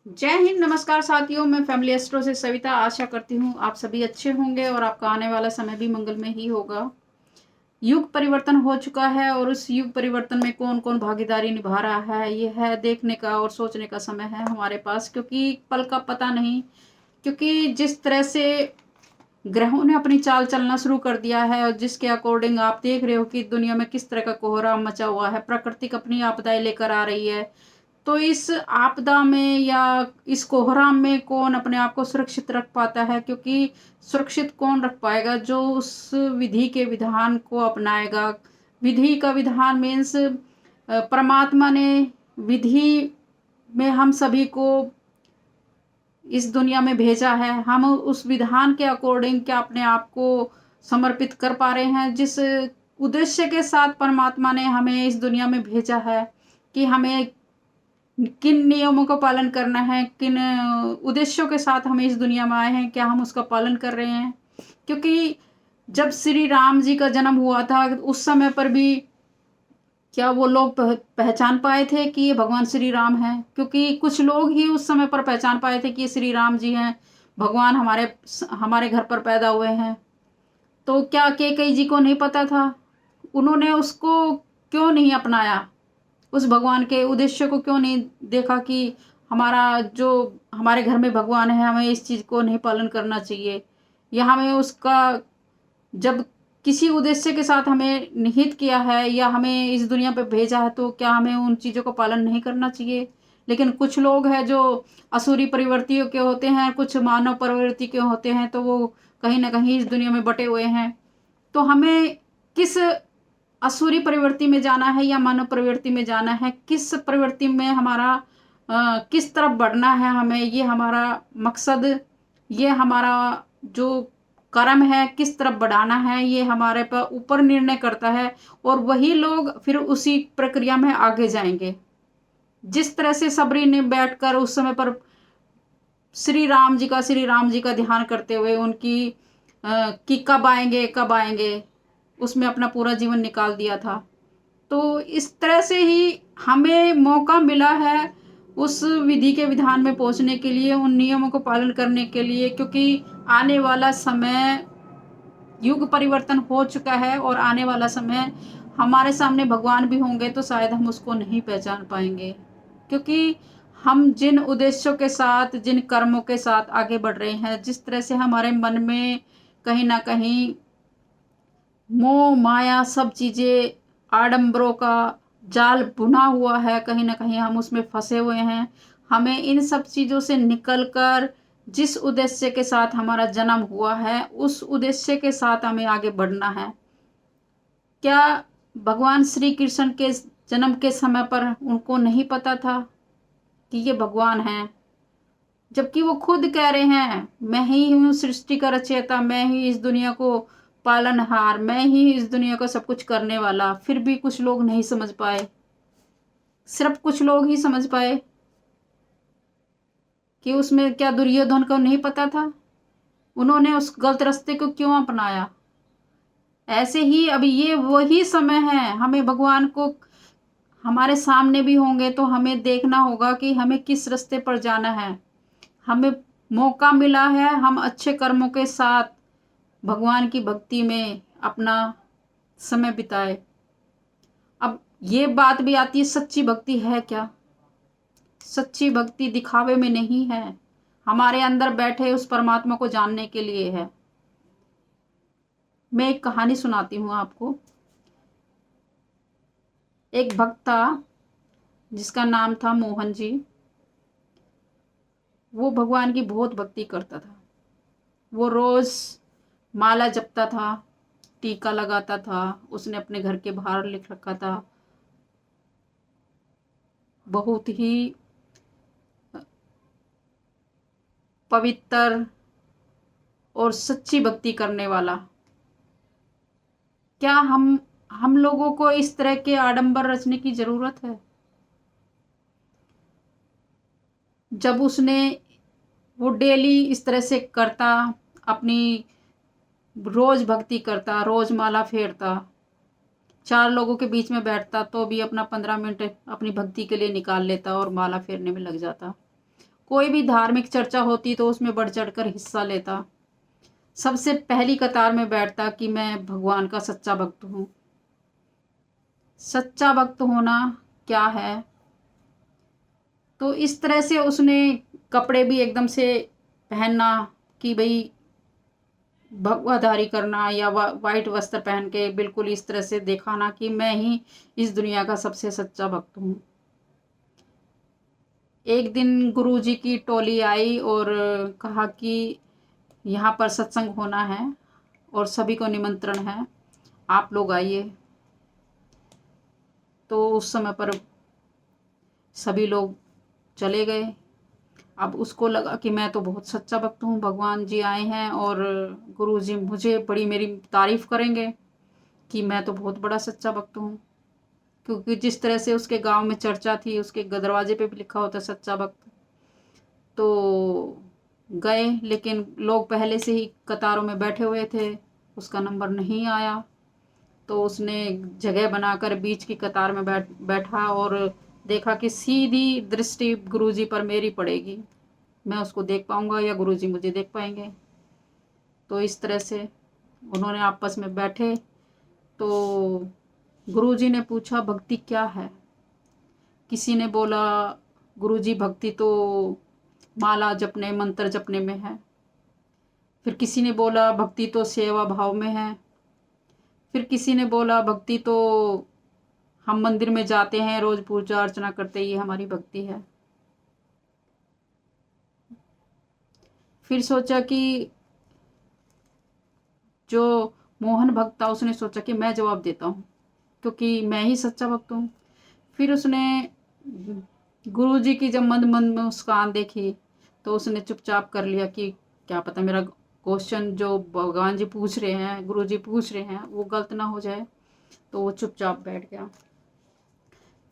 जय हिंद, नमस्कार साथियों। मैं फैमिली एस्ट्रो से सविता आशा करती हूँ आप सभी अच्छे होंगे और आपका आने वाला समय भी मंगलमय ही होगा। युग परिवर्तन हो चुका है और उस युग परिवर्तन में कौन कौन भागीदारी निभा रहा है, ये है देखने का और सोचने का समय है हमारे पास, क्योंकि पल का पता नहीं। क्योंकि जिस तरह से ग्रहों ने अपनी चाल चलना शुरू कर दिया है और जिसके अकॉर्डिंग आप देख रहे हो कि दुनिया में किस तरह का कोहराम मचा हुआ है, प्रकृति अपनी आपदाएं लेकर आ रही है। तो इस आपदा में या इस कोहराम में कौन अपने आप को सुरक्षित रख पाता है, क्योंकि सुरक्षित कौन रख पाएगा जो उस विधि के विधान को अपनाएगा। विधि का विधान मीन्स परमात्मा ने विधि में हम सभी को इस दुनिया में भेजा है। हम उस विधान के अकॉर्डिंग क्या अपने आप को समर्पित कर पा रहे हैं, जिस उद्देश्य के साथ परमात्मा ने हमें इस दुनिया में भेजा है कि हमें किन नियमों का पालन करना है, किन उद्देश्यों के साथ हम इस दुनिया में आए हैं, क्या हम उसका पालन कर रहे हैं। क्योंकि जब श्री राम जी का जन्म हुआ था उस समय पर भी क्या वो लोग पहचान पाए थे कि ये भगवान श्री राम हैं? क्योंकि कुछ लोग ही उस समय पर पहचान पाए थे कि ये श्री राम जी हैं, भगवान हमारे हमारे घर पर पैदा हुए हैं। तो क्या कैकेयी जी को नहीं पता था? उन्होंने उसको क्यों नहीं अपनाया? उस भगवान के उद्देश्य को क्यों नहीं देखा कि हमारा जो हमारे घर में भगवान है, हमें इस चीज़ को नहीं पालन करना चाहिए, या हमें उसका जब किसी उद्देश्य के साथ हमें निहित किया है या हमें इस दुनिया पे भेजा है, तो क्या हमें उन चीज़ों का पालन नहीं करना चाहिए? लेकिन कुछ लोग हैं जो असुरी प्रवृत्तियों के होते हैं, कुछ मानव प्रवृत्ति के होते हैं, तो वो कहीं ना कहीं इस दुनिया में बटे हुए हैं। तो हमें किस असुरी प्रवृत्ति में जाना है या मानव प्रवृत्ति में जाना है, किस प्रवृत्ति में हमारा किस तरफ बढ़ना है, हमें ये हमारा मकसद, ये हमारा जो कर्म है किस तरफ बढ़ाना है, ये हमारे पर ऊपर निर्णय करता है। और वही लोग फिर उसी प्रक्रिया में आगे जाएंगे। जिस तरह से सबरी ने बैठकर उस समय पर श्री राम जी का ध्यान करते हुए उनकी कि कब आएंगे उसमें अपना पूरा जीवन निकाल दिया था। तो इस तरह से ही हमें मौका मिला है उस विधि के विधान में पहुंचने के लिए, उन नियमों को पालन करने के लिए, क्योंकि आने वाला समय युग परिवर्तन हो चुका है और आने वाला समय हमारे सामने भगवान भी होंगे तो शायद हम उसको नहीं पहचान पाएंगे। क्योंकि हम जिन उद्देश्यों के साथ, जिन कर्मों के साथ आगे बढ़ रहे हैं, जिस तरह से हमारे मन में कहीं ना कहीं मोह माया सब चीज़ें आडंबरों का जाल बुना हुआ है, कहीं ना कहीं हम उसमें फंसे हुए हैं। हमें इन सब चीज़ों से निकलकर जिस उद्देश्य के साथ हमारा जन्म हुआ है उस उद्देश्य के साथ हमें आगे बढ़ना है। क्या भगवान श्री कृष्ण के जन्म के समय पर उनको नहीं पता था कि ये भगवान हैं? जबकि वो खुद कह रहे हैं मैं ही हूँ सृष्टि का रचयिता, मैं ही इस दुनिया को पालनहार, मैं ही इस दुनिया का सब कुछ करने वाला। फिर भी कुछ लोग नहीं समझ पाए, सिर्फ कुछ लोग ही समझ पाए कि उसमें क्या दुर्योधन को नहीं पता था? उन्होंने उस गलत रास्ते को क्यों अपनाया? ऐसे ही अभी ये वही समय है, हमें भगवान को हमारे सामने भी होंगे तो हमें देखना होगा कि हमें किस रास्ते पर जाना है। हमें मौका मिला है, हम अच्छे कर्मों के साथ भगवान की भक्ति में अपना समय बिताए। अब ये बात भी आती है, सच्ची भक्ति है क्या? सच्ची भक्ति दिखावे में नहीं है, हमारे अंदर बैठे उस परमात्मा को जानने के लिए है। मैं एक कहानी सुनाती हूँ आपको। एक भक्त था जिसका नाम था मोहन जी। वो भगवान की बहुत भक्ति करता था। वो रोज माला जपता था, टीका लगाता था, उसने अपने घर के बाहर लिख रखा था बहुत ही पवित्र और सच्ची भक्ति करने वाला। क्या हम लोगों को इस तरह के आडंबर रचने की जरूरत है? जब उसने वो डेली इस तरह से करता, अपनी रोज भक्ति करता, रोज माला फेरता, चार लोगों के बीच में बैठता तो भी अपना 15 मिनट अपनी भक्ति के लिए निकाल लेता और माला फेरने में लग जाता। कोई भी धार्मिक चर्चा होती तो उसमें बढ़ चढ़कर हिस्सा लेता, सबसे पहली कतार में बैठता कि मैं भगवान का सच्चा भक्त हूँ। सच्चा भक्त होना क्या है? तो इस तरह से उसने कपड़े भी एकदम से पहनना कि भाई भगवाधारी करना या वाइट वस्त्र पहन के बिल्कुल इस तरह से दिखाना कि मैं ही इस दुनिया का सबसे सच्चा भक्त हूँ। एक दिन गुरुजी की टोली आई और कहा कि यहाँ पर सत्संग होना है और सभी को निमंत्रण है, आप लोग आइए। तो उस समय पर सभी लोग चले गए। अब उसको लगा कि मैं तो बहुत सच्चा भक्त हूँ, भगवान जी आए हैं और गुरुजी मुझे बड़ी मेरी तारीफ करेंगे कि मैं तो बहुत बड़ा सच्चा भक्त हूँ, क्योंकि जिस तरह से उसके गांव में चर्चा थी, उसके दरवाजे पे भी लिखा होता सच्चा भक्त। तो गए, लेकिन लोग पहले से ही कतारों में बैठे हुए थे, उसका नंबर नहीं आया। तो उसने जगह बनाकर बीच की कतार में बैठा और देखा कि सीधी दृष्टि गुरुजी पर मेरी पड़ेगी, मैं उसको देख पाऊंगा या गुरुजी मुझे देख पाएंगे। तो इस तरह से उन्होंने आपस में बैठे। तो गुरुजी ने पूछा भक्ति क्या है? किसी ने बोला गुरुजी भक्ति तो माला जपने मंत्र जपने में है। फिर किसी ने बोला भक्ति तो सेवा भाव में है। फिर किसी ने बोला भक्ति तो हम मंदिर में जाते हैं, रोज पूजा अर्चना करते, ये हमारी भक्ति है। फिर सोचा कि जो मोहन भक्त था उसने सोचा कि मैं जवाब देता हूँ, क्योंकि मैं ही सच्चा भक्त हूँ। फिर उसने गुरुजी की जब मंद मंद मुस्कान देखी तो उसने चुपचाप कर लिया कि क्या पता मेरा क्वेश्चन जो भगवान जी पूछ रहे हैं, गुरुजी पूछ रहे हैं, वो गलत ना हो जाए। तो वो चुपचाप बैठ गया।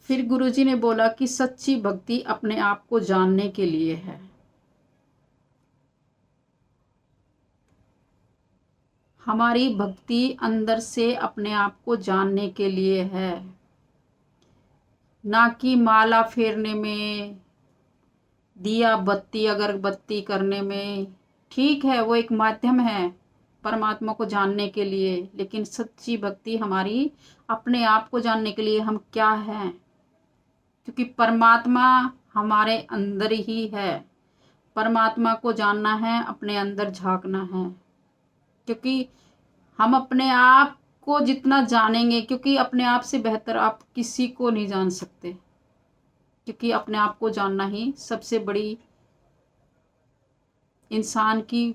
फिर गुरुजी ने बोला कि सच्ची भक्ति अपने आप को जानने के लिए है। हमारी भक्ति अंदर से अपने आप को जानने के लिए है, ना कि माला फेरने में, दिया बत्ती अगरबत्ती करने में। ठीक है, वो एक माध्यम है परमात्मा को जानने के लिए, लेकिन सच्ची भक्ति हमारी अपने आप को जानने के लिए हम क्या हैं, क्योंकि परमात्मा हमारे अंदर ही है। परमात्मा को जानना है, अपने अंदर झांकना है, क्योंकि हम अपने आप को जितना जानेंगे, क्योंकि अपने आप से बेहतर आप किसी को नहीं जान सकते, क्योंकि अपने आप को जानना ही सबसे बड़ी इंसान की,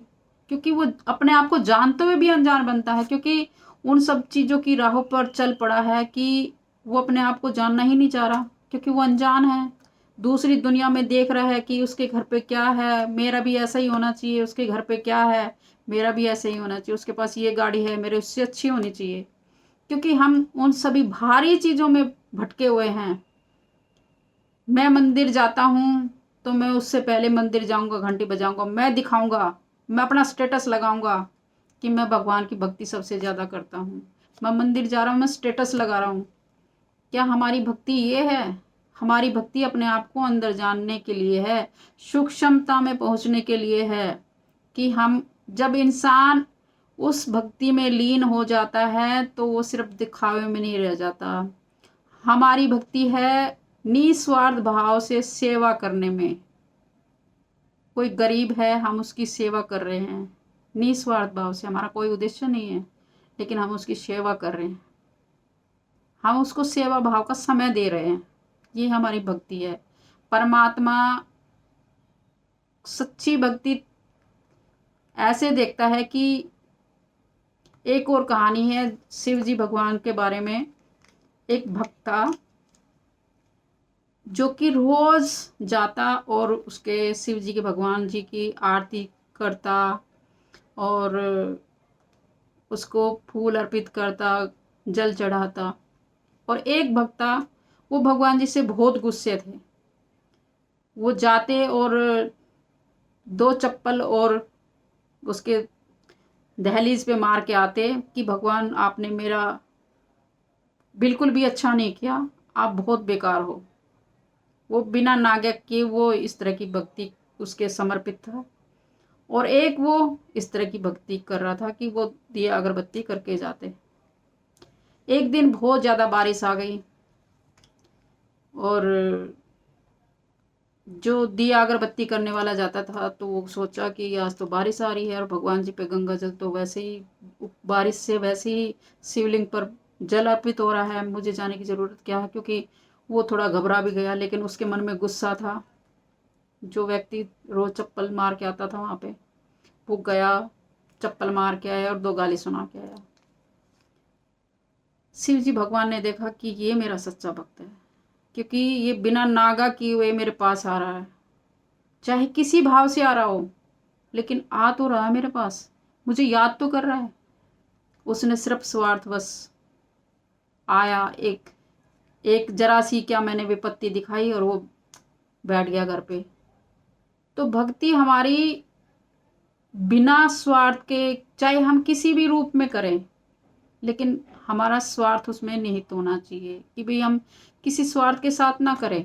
क्योंकि वो अपने आप को जानते हुए भी अनजान बनता है, क्योंकि उन सब चीज़ों की राहों पर चल पड़ा है कि वो अपने आप को जानना ही नहीं चाह रहा, क्योंकि वो अनजान है। दूसरी दुनिया में देख रहा है कि उसके घर पे क्या है, मेरा भी ऐसा ही होना चाहिए, उसके घर पे क्या है, मेरा भी ऐसा ही होना चाहिए, उसके पास ये गाड़ी है, मेरे उससे अच्छी होनी चाहिए, क्योंकि हम उन सभी भारी चीज़ों में भटके हुए हैं। मैं मंदिर जाता हूँ तो मैं उससे पहले मंदिर जाऊंगा, घंटी बजाऊंगा, मैं दिखाऊंगा, मैं अपना स्टेटस लगाऊंगा कि मैं भगवान की भक्ति सबसे ज़्यादा करता हूँ। मैं मंदिर जा रहा हूँ, मैं स्टेटस लगा रहा हूँ। क्या हमारी भक्ति ये है? हमारी भक्ति अपने आप को अंदर जानने के लिए है, सूक्ष्मता में पहुँचने के लिए है, कि हम जब इंसान उस भक्ति में लीन हो जाता है तो वो सिर्फ दिखावे में नहीं रह जाता। हमारी भक्ति है निस्वार्थ भाव से सेवा करने में। कोई गरीब है, हम उसकी सेवा कर रहे हैं निस्वार्थ भाव से, हमारा कोई उद्देश्य नहीं है, लेकिन हम उसकी सेवा कर रहे हैं, हम उसको सेवा भाव का समय दे रहे हैं, ये हमारी भक्ति है। परमात्मा सच्ची भक्ति ऐसे देखता है कि एक और कहानी है शिव जी भगवान के बारे में। एक भक्त था जो कि रोज जाता और उसके शिव जी के भगवान जी की आरती करता और उसको फूल अर्पित करता, जल चढ़ाता। और एक भक्त था, वो भगवान जी से बहुत गुस्से थे। वो जाते और दो चप्पल और उसके दहलीज पे मार के आते कि भगवान आपने मेरा बिल्कुल भी अच्छा नहीं किया, आप बहुत बेकार हो। वो बिना नागक के वो इस तरह की भक्ति उसके समर्पित था, और एक वो इस तरह की भक्ति कर रहा था कि वो दिया अगरबत्ती करके जाते। एक दिन बहुत ज़्यादा बारिश आ गई और जो दिया अगरबत्ती करने वाला जाता था तो वो सोचा कि आज तो बारिश आ रही है और भगवान जी पे गंगा जल तो वैसे ही बारिश से वैसे ही शिवलिंग पर जल अर्पित हो रहा है, मुझे जाने की ज़रूरत क्या है। क्योंकि वो थोड़ा घबरा भी गया, लेकिन उसके मन में गुस्सा था। जो व्यक्ति रोज चप्पल मार के आता था वहाँ पे, वो गया, चप्पल मार के आया और 2 गाली सुना के आया। शिव जी भगवान ने देखा कि ये मेरा सच्चा भक्त है, क्योंकि ये बिना नागा किए हुए मेरे पास आ रहा है, चाहे किसी भाव से आ रहा हो, लेकिन आ तो रहा है मेरे पास, मुझे याद तो कर रहा है। उसने सिर्फ स्वार्थवश आया, एक एक जरा सी क्या मैंने विपत्ति दिखाई और वो बैठ गया घर पे। तो भक्ति हमारी बिना स्वार्थ के, चाहे हम किसी भी रूप में करें, लेकिन हमारा स्वार्थ उसमें निहित होना चाहिए कि भाई हम किसी स्वार्थ के साथ ना करें।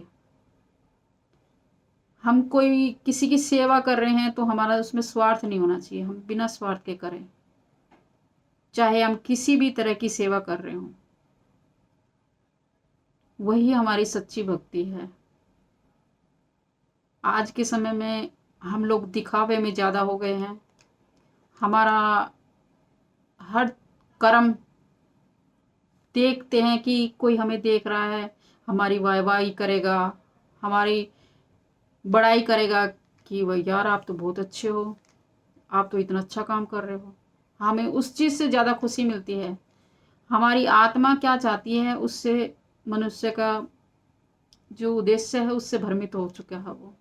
हम कोई किसी की सेवा कर रहे हैं तो हमारा उसमें स्वार्थ नहीं होना चाहिए, हम बिना स्वार्थ के करें, चाहे हम किसी भी तरह की सेवा कर रहे हों। वही हमारी सच्ची भक्ति है। आज के समय में हम लोग दिखावे में ज़्यादा हो गए हैं। हमारा हर कर्म देखते हैं कि कोई हमें देख रहा है, हमारी वाहवाही करेगा, हमारी बड़ाई करेगा कि वह यार आप तो बहुत अच्छे हो, आप तो इतना अच्छा काम कर रहे हो। हमें उस चीज़ से ज़्यादा खुशी मिलती है। हमारी आत्मा क्या चाहती है उससे मनुष्य का जो उद्देश्य है उससे भ्रमित हो चुका है वो।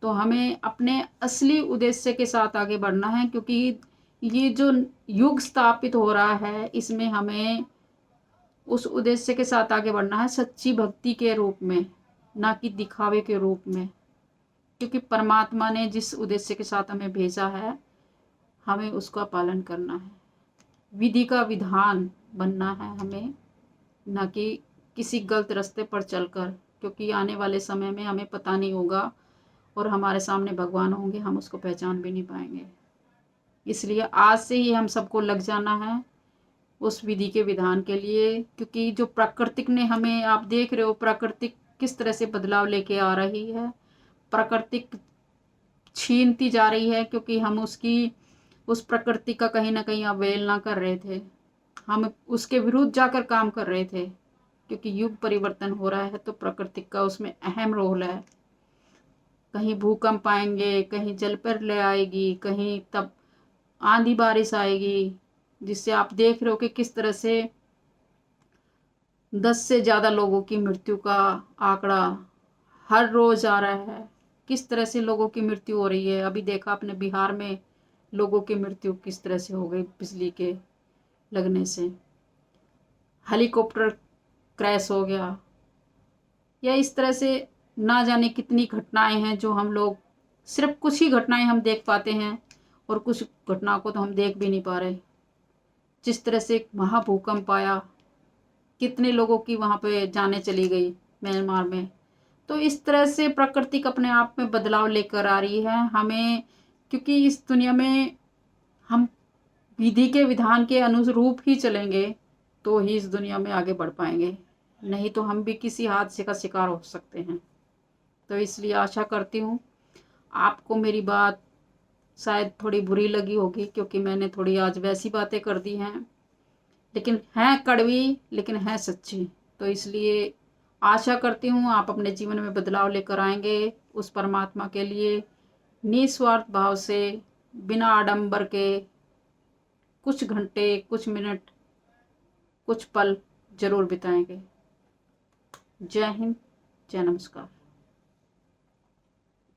तो हमें अपने असली उद्देश्य के साथ आगे बढ़ना है, क्योंकि ये जो युग स्थापित हो रहा है इसमें हमें उस उद्देश्य के साथ आगे बढ़ना है, सच्ची भक्ति के रूप में, ना कि दिखावे के रूप में। क्योंकि परमात्मा ने जिस उद्देश्य के साथ हमें भेजा है, हमें उसका पालन करना है, विधि का विधान बनना है हमें, ना कि किसी गलत रास्ते पर चलकर। क्योंकि आने वाले समय में हमें पता नहीं होगा और हमारे सामने भगवान होंगे, हम उसको पहचान भी नहीं पाएंगे। इसलिए आज से ही हम सबको लग जाना है उस विधि के विधान के लिए। क्योंकि जो प्राकृतिक ने हमें, आप देख रहे हो प्राकृतिक किस तरह से बदलाव लेके आ रही है, प्राकृतिक छीनती जा रही है, क्योंकि हम उस प्रकृति का कहीं ना कहीं अवहेलना कर रहे थे, हम उसके विरुद्ध जाकर काम कर रहे थे। क्योंकि युग परिवर्तन हो रहा है तो प्रकृति का उसमें अहम रोल है। कहीं भूकंप आएंगे, कहीं जल प्रलय आएगी, कहीं तब आंधी बारिश आएगी, जिससे आप देख रहे हो कि किस तरह से 10 से ज़्यादा लोगों की मृत्यु का आंकड़ा हर रोज आ रहा है। किस तरह से लोगों की मृत्यु हो रही है। अभी देखा आपने बिहार में लोगों की मृत्यु किस तरह से हो गई बिजली के लगने से, हेलीकॉप्टर क्रैश हो गया, या इस तरह से ना जाने कितनी घटनाएं हैं जो हम लोग, सिर्फ कुछ ही घटनाएं हम देख पाते हैं और कुछ घटनाओं को तो हम देख भी नहीं पा रहे। जिस तरह से महाभूकंप आया, कितने लोगों की वहाँ पे जानें चली गई म्यांमार में। तो इस तरह से प्रकृति अपने आप में बदलाव लेकर आ रही है हमें, क्योंकि इस दुनिया में हम विधि के विधान के अनुरूप ही चलेंगे तो ही इस दुनिया में आगे बढ़ पाएंगे, नहीं तो हम भी किसी हादसे का शिकार हो सकते हैं। तो इसलिए आशा करती हूँ आपको मेरी बात शायद थोड़ी बुरी लगी होगी, क्योंकि मैंने थोड़ी आज वैसी बातें कर दी हैं, लेकिन हैं कड़वी, लेकिन हैं सच्ची। तो इसलिए आशा करती हूँ आप अपने जीवन में बदलाव लेकर आएंगे, उस परमात्मा के लिए निस्वार्थ भाव से, बिना आडंबर के कुछ घंटे, कुछ मिनट, कुछ पल जरूर बिताएंगे। जय हिंद, जय नमस्कार।